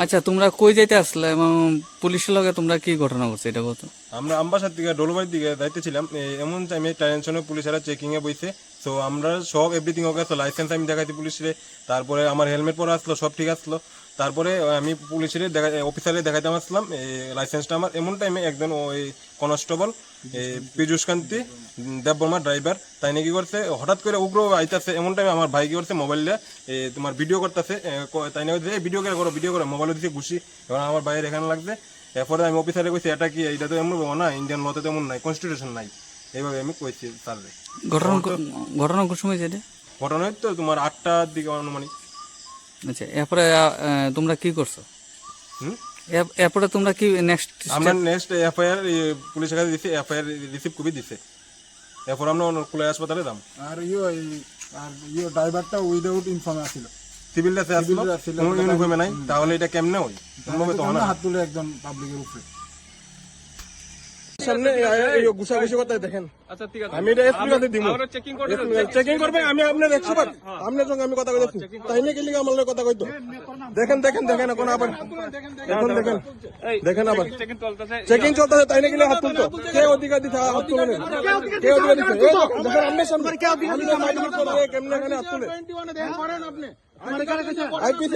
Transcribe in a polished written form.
আচ্ছা, তোমরা কই যাইতে আসলে এবং পুলিশের লগে তোমরা কি ঘটনা করছে এটা কত? আমরা আমবাসার দিকে ডোলবাড়ির দিকে যাইতেছিলাম, এমন টাইমে টেনশনে পুলিশেরা চেকিং এ বইছে। তো আমরা সব এভরিথিং ওকে আসলো, লাইসেন্স আমি দেখাইছি পুলিশে, তারপরে আমার হেলমেট পরা আসলো, সব ঠিক আসলো। তারপরে আমি পুলিশের অফিসারে দেখাইতে আসলাম লাইসেন্সটা আমার। এমন টাইমে একজন ওই কনস্টেবল পীযুষ কান্তি দেববর্মা ড্রাইভার, তাই নাকি করছে হঠাৎ করে উগ্র আইতাছে। এমন টাইমে আমার ভাই কি করছে মোবাইলে তোমার ভিডিও করতেছে, তাই নাকি ভিডিও করে মোবাইলে দিচ্ছে ঘুষি। এবার আমার ভাইয়ের এখানে লাগছে। এরপরে আমি অফিসারে কইছি এটা কি, এটা তো এমন না, ইন্ডিয়ান লতে তেমন নাই, কনস্টিটিউশন নাই, এইভাবে আমি কইছি স্যাররে। ঘটনা কোন সময় যেটা ঘটনা তো তোমার 8টার দিকে অনুমানিক। আচ্ছা, এরপরে তোমরা কি করছো? হুম, এরপরে তোমরা কি নেক্সট? আমরা নেক্সট এফআইআর পুলিশের কাছে দিছি, এফআইআর রিসিভ কপি দিছে। এরপর আমরা কুলাই হাসপাতালে যাম। আর ড্রাইভারটা উইদাউট ইনফর্ম আছিল, সিভিল ড্রেসে আসলো, কোনো ইউনিফর্মে নাই, তাহলে এটা কেমনে হয়? কোনোভাবে তো হয় না। হাত তুলে একজন পাবলিকের উপরে। সামনে ঘুষাঘুষি করতে দেখেন। আচ্ছা ঠিক আছে, আমি এটা এসপি কাছে দিমু, আমরা চেকিং করে চেকিং করবে। আমি আপনার 100 আপনার সঙ্গে আমি কথা কইতেছি, তাই না? কি লিগে আমার লগে কথা কইতো? দেখেন দেখেন দেখেন, এখন আবার এখন দেখেন দেখেন আবার চেকিং চলতেছে। চেকিং চলতেছে, তাই না? কি লিগে হাত তুলতো? কে অধিকার দিতে হাত তুলে? কে অধিকার দিতে? এই দেখেন আমনে সামনে কে অধিকার দিতে? কেমনে এখানে হাত তুলে? করেন আপনি। আইপিসি